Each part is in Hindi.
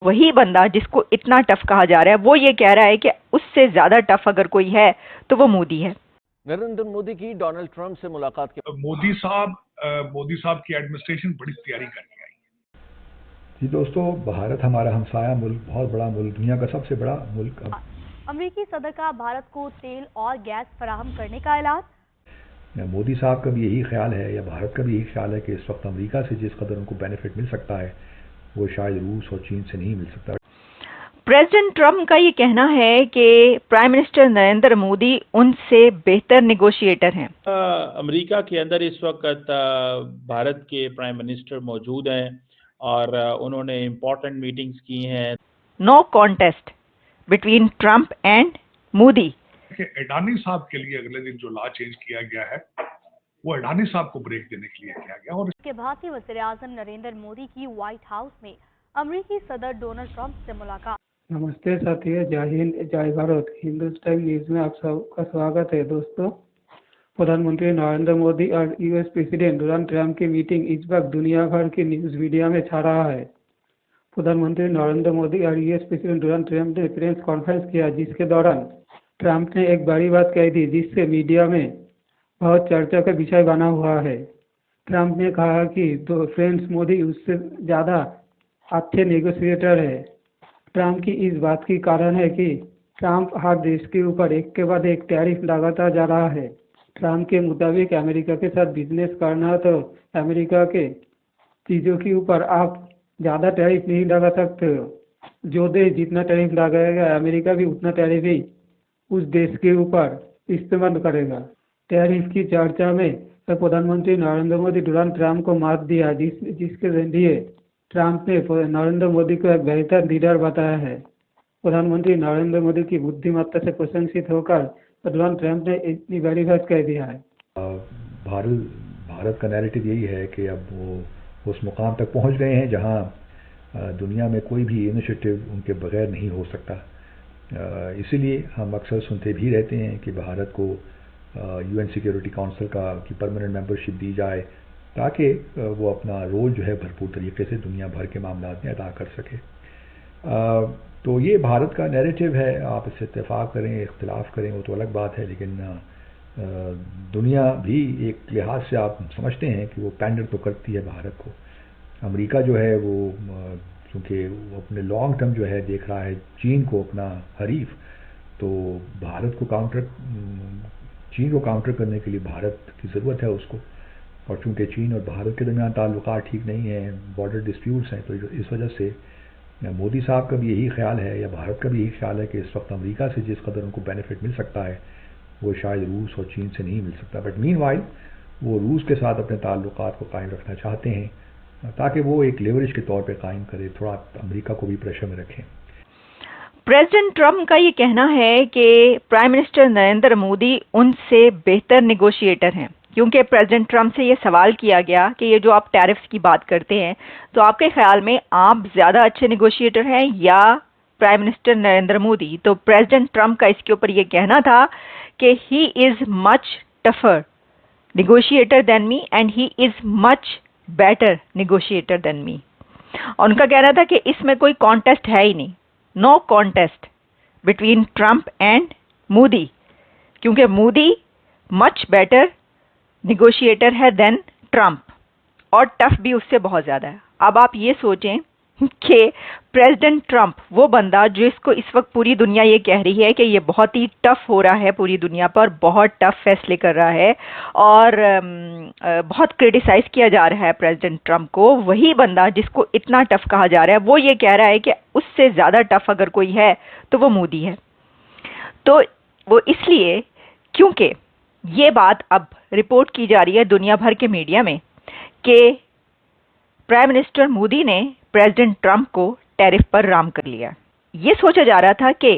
वही बंदा जिसको इतना टफ कहा जा रहा है वो ये कह रहा है कि उससे ज्यादा टफ अगर कोई है तो वो मोदी है। नरेंद्र मोदी की डोनाल्ड ट्रंप से मुलाकात के मोदी साहब की एडमिनिस्ट्रेशन बड़ी तैयारी करके आई। जी दोस्तों, भारत हमारा हमसाया मुल्क, बहुत बड़ा मुल्क, दुनिया का सबसे बड़ा मुल्क। अमेरिकी सदर का भारत को तेल और गैस फराहम करने का ऐलान। मोदी साहब का भी यही ख्याल है या भारत का भी यही ख्याल है कि इस वक्त अमेरिका से जिस कदर उनको बेनिफिट मिल सकता है वो शायद रूस और चीन से नहीं मिल सकता। प्रेसिडेंट ट्रंप का ये कहना है कि प्राइम मिनिस्टर नरेंद्र मोदी उनसे बेहतर नेगोशिएटर हैं। अमेरिका के अंदर इस वक्त भारत के प्राइम मिनिस्टर मौजूद हैं और उन्होंने इम्पोर्टेंट मीटिंग्स की हैं। No contest between Trump and Modi. Adani साहब के लिए अगले दिन जो लॉ चेंज किया गया है वो अडानी साहब को ब्रेक देने के लिए किया गया। और इसके भारतीय वज़ीर-ए-आज़म नरेंद्र मोदी की व्हाइट हाउस में अमेरिकी सदर डोनाल्ड ट्रंप से मुलाकात। नमस्ते साथियों, जय हिंद, जय भारत। हिंदुस्तान न्यूज में आप सबका स्वागत है। दोस्तों, प्रधानमंत्री नरेंद्र मोदी और यूएस प्रेसिडेंट डोनाल्ड ट्रंप की मीटिंग इस वक्त दुनिया भर की न्यूज मीडिया में छा रहा है। प्रधानमंत्री नरेंद्र मोदी और यूएस प्रेसिडेंट डोनाल्ड ट्रंप ने प्रेस कॉन्फ्रेंस किया, जिसके दौरान ट्रंप ने एक बड़ी बात कही थी जिससे मीडिया में बहुत चर्चा का विषय बना हुआ है। ट्रंप ने कहा कि दो फ्रेंड्स मोदी उससे ज़्यादा अच्छे नेगोशिएटर है। ट्रंप की इस बात की कारण है कि ट्रंप हर देश के ऊपर एक के बाद एक टैरिफ लगाता जा रहा है। ट्रंप के मुताबिक अमेरिका के साथ बिजनेस करना तो अमेरिका के चीज़ों के ऊपर आप ज़्यादा टैरिफ नहीं लगा सकते हो। जो देश जितना टैरिफ लगाएगा अमेरिका भी उतना टैरिफ ही उस देश के ऊपर इस्तेमाल करेगा। टैरिफ की चर्चा में प्रधानमंत्री नरेंद्र मोदी डोनाल्ड ट्रंप को मात दिया, जिसके लिए ट्रंप ने नरेंद्र मोदी को एक बेहतर लीडर बताया है। प्रधानमंत्री नरेंद्र मोदी की बुद्धिमत्ता से प्रशंसित होकर डोनाल्ड ट्रंप ने इतनी बड़ी बात कह दिया है। भारत का नैरेटिव यही है कि अब वो उस मुकाम तक पहुंच गए हैं जहां दुनिया में कोई भी इनिशिएटिव उनके बगैर नहीं हो सकता। इसीलिए हम अक्सर सुनते भी रहते हैं कि भारत को यूएन सिक्योरिटी काउंसिल की परमानेंट मेंबरशिप दी जाए ताकि वो अपना रोल जो है भरपूर तरीके से दुनिया भर के मामलों में अदा कर सके। तो ये भारत का नैरेटिव है। आप इससे इत्तेफाक करें, इख्तिलाफ करें, वो तो अलग बात है, लेकिन दुनिया भी एक लिहाज से आप समझते हैं कि वो पैंडर तो करती है भारत को। अमेरिका जो है वो क्योंकि वो अपने लॉन्ग टर्म जो है देख रहा है चीन को अपना हरीफ, तो चीन को काउंटर करने के लिए भारत की ज़रूरत है उसको। और चूँकि चीन और भारत के दरमियान ताल्लुकात ठीक नहीं हैं, बॉर्डर डिस्प्यूट्स हैं, तो इस वजह से मोदी साहब का भी यही ख्याल है या भारत का भी यही ख्याल है कि इस वक्त अमेरिका से जिस कदर उनको बेनिफिट मिल सकता है वो शायद रूस और चीन से नहीं मिल सकता। बट मीनवाइल वो रूस के साथ अपने ताल्लुकात को कायम रखना चाहते हैं ताकि वो एक लेवरेज के तौर पे कायम करे, थोड़ा अमेरिका को भी प्रेशर में रखें। प्रेसिडेंट ट्रंप का ये कहना है कि प्राइम मिनिस्टर नरेंद्र मोदी उनसे बेहतर नेगोशिएटर हैं, क्योंकि प्रेसिडेंट ट्रंप से ये सवाल किया गया कि ये जो आप टैरिफ्स की बात करते हैं तो आपके ख्याल में आप ज़्यादा अच्छे नेगोशिएटर हैं या प्राइम मिनिस्टर नरेंद्र मोदी। तो प्रेसिडेंट ट्रंप का इसके ऊपर ये कहना था कि he is much tougher negotiator than me and he is much better negotiator than me. और उनका कहना था कि इसमें कोई कॉन्टेस्ट है ही नहीं, no contest between Trump and Modi, क्योंकि मोदी मच बेटर नेगोशिएटर है देन ट्रंप और टफ भी उससे बहुत ज़्यादा है। अब आप ये सोचें कि प्रेसिडेंट ट्रंप, वो बंदा जो इसको इस वक्त पूरी दुनिया ये कह रही है कि ये बहुत ही टफ हो रहा है, पूरी दुनिया पर बहुत टफ फैसले कर रहा है और बहुत क्रिटिसाइज किया जा रहा है प्रेसिडेंट ट्रंप को, वही बंदा जिसको इतना टफ कहा जा रहा है वो ये कह रहा है कि उससे ज़्यादा टफ अगर कोई है तो वो मोदी है। तो वो इसलिए क्योंकि ये बात अब रिपोर्ट की जा रही है दुनिया भर के मीडिया में कि प्राइम मिनिस्टर मोदी ने प्रेसिडेंट ट्रंप को टैरिफ पर राम कर लिया। ये सोचा जा रहा था कि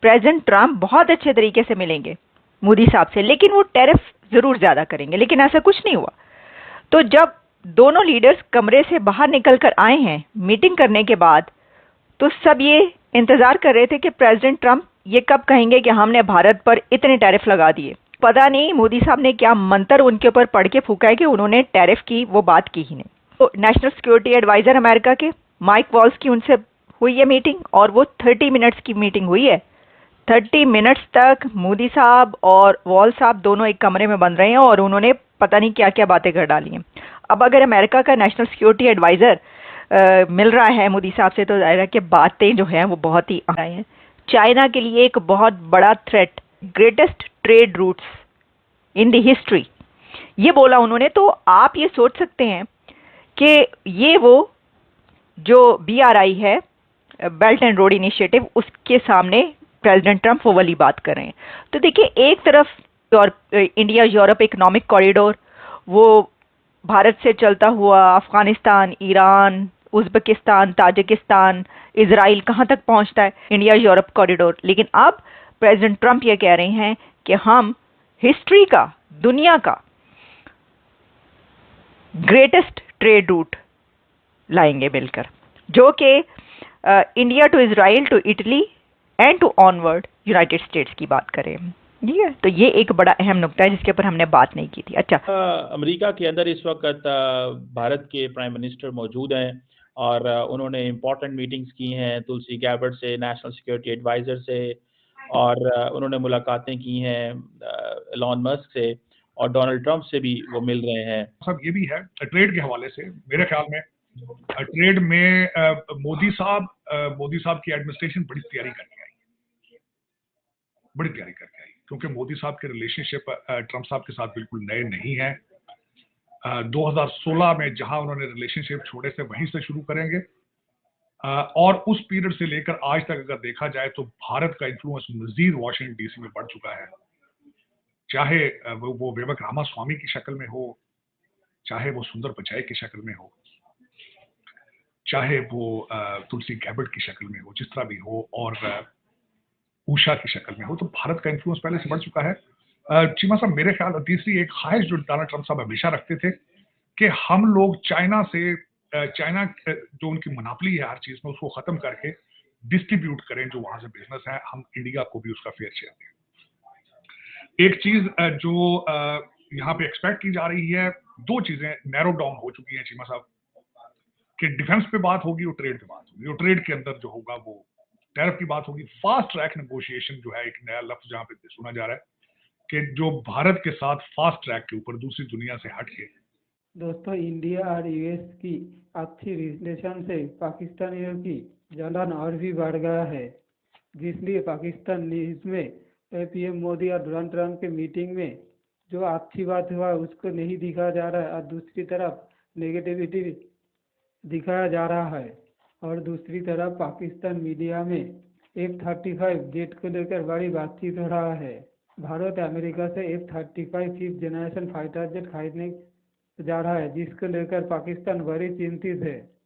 प्रेसिडेंट ट्रंप बहुत अच्छे तरीके से मिलेंगे मोदी साहब से, लेकिन वो टैरिफ ज़रूर ज़्यादा करेंगे, लेकिन ऐसा कुछ नहीं हुआ। तो जब दोनों लीडर्स कमरे से बाहर निकल कर आए हैं मीटिंग करने के बाद, तो सब ये इंतज़ार कर रहे थे कि प्रेसिडेंट ट्रंप ये कब कहेंगे कि हमने भारत पर इतने टैरिफ लगा दिए। पता नहीं मोदी साहब ने क्या मंत्र उनके ऊपर पढ़ के फूका है कि उन्होंने टैरिफ की वो बात की ही नहीं। तो नेशनल सिक्योरिटी एडवाइज़र अमेरिका के माइक वॉल्स की उनसे हुई है मीटिंग और वो 30 मिनट्स की मीटिंग हुई है। 30 मिनट्स तक मोदी साहब और वॉल साहब दोनों एक कमरे में बंद रहे हैं और उन्होंने पता नहीं क्या क्या बातें कर डाली हैं। अब अगर अमेरिका का नेशनल सिक्योरिटी एडवाइजर मिल रहा है मोदी साहब से तो जाहिर है कि बातें जो हैं वो बहुत ही आई हैं। चाइना के लिए एक बहुत बड़ा threat, greatest trade roots in the history, ये बोला उन्होंने। तो आप ये सोच सकते हैं कि ये वो जो BRI है, बेल्ट एंड रोड इनिशिएटिव, उसके सामने प्रेसिडेंट ट्रंप वो वाली बात कर रहे हैं। तो देखिए, एक तरफ इंडिया यूरोप इकोनॉमिक कॉरिडोर, वो भारत से चलता हुआ Afghanistan, Iran, Uzbekistan, Tajikistan, Israel, कहाँ तक पहुंचता है इंडिया यूरोप कॉरिडोर। लेकिन अब प्रेसिडेंट ट्रंप ये कह रहे हैं कि हम हिस्ट्री का, दुनिया का ग्रेटेस्ट ट्रेड रूट लाएंगे मिलकर, जो कि India to Israel to Italy and to onward United States की बात करें। ठीक है, तो ये एक बड़ा अहम नुकता है जिसके ऊपर हमने बात नहीं की थी। अच्छा, अमेरिका के अंदर इस वक्त भारत के प्राइम मिनिस्टर मौजूद हैं और उन्होंने इम्पोर्टेंट मीटिंग्स की हैं तुलसी गैबर्ट से, नेशनल सिक्योरिटी एडवाइज़र से, और उन्होंने मुलाकातें की हैं एलॉन मस्क से, और डोनाल्ड ट्रंप से भी वो मिल रहे हैं। सब ये भी है ट्रेड के हवाले से, मेरे ख्याल में ट्रेड में मोदी साहब की एडमिनिस्ट्रेशन बड़ी तैयारी करके आई, क्योंकि मोदी साहब के रिलेशनशिप ट्रंप साहब के साथ बिल्कुल नए नहीं है। 2016 में जहां उन्होंने रिलेशनशिप छोड़े थे वहीं से शुरू करेंगे, और उस पीरियड से लेकर आज तक अगर देखा जाए तो भारत का इन्फ्लुएंस मजीद वॉशिंगटन DC में बढ़ चुका है, चाहे वो विवेक रामास्वामी की शक्ल में हो, चाहे वो सुंदर पिचाई की शक्ल में हो, चाहे वो तुलसी गैबर्ट की शक्ल में हो, जिस तरह भी हो, और उषा की शक्ल में हो, तो भारत का इन्फ्लुएंस पहले से बढ़ चुका है। चीमा साहब, मेरे ख्याल और तीसरी एक ख्वाहिश जो डोनाल्ड ट्रंप साहब हमेशा रखते थे कि हम लोग चाइना जो उनकी मोनोपोली है हर चीज में, उसको खत्म करके डिस्ट्रीब्यूट करें जो वहां से बिजनेस है, हम इंडिया को भी उसका फेयर शेयर दें। एक चीज जो यहाँ पे एक्सपेक्ट की जा रही है, दो चीजें नैरो डाउन हो चुकी हैं चीमा साहब, कि डिफेंस पे बात होगी और ट्रेड पे बात होगी, और ट्रेड के अंदर जो होगा वो टैरिफ की बात होगी। फास्ट ट्रैक नेगोशिएशन जो है, एक नया लफ्ज जहां पे सुना जा रहा है कि जो भारत के साथ फास्ट ट्रैक के ऊपर दूसरी दुनिया से हट के। दोस्तों, इंडिया और US की अच्छी रिलेशन से पाकिस्तानियों की जलन और भी बढ़ गया है, जिसलिए पाकिस्तान न्यूज में PM मोदी और डोनाल्ड ट्रंप के मीटिंग में जो अच्छी बात हुआ उसको नहीं दिखाया जा रहा है और दूसरी तरफ नेगेटिविटी दिखाया जा रहा है। और दूसरी तरफ पाकिस्तान मीडिया में F-35 जेट को लेकर बड़ी बातचीत हो रहा है। भारत अमेरिका से F-35 5th generation fighter jet खरीदने जा रहा है, जिसको लेकर पाकिस्तान बड़ी चिंतित है।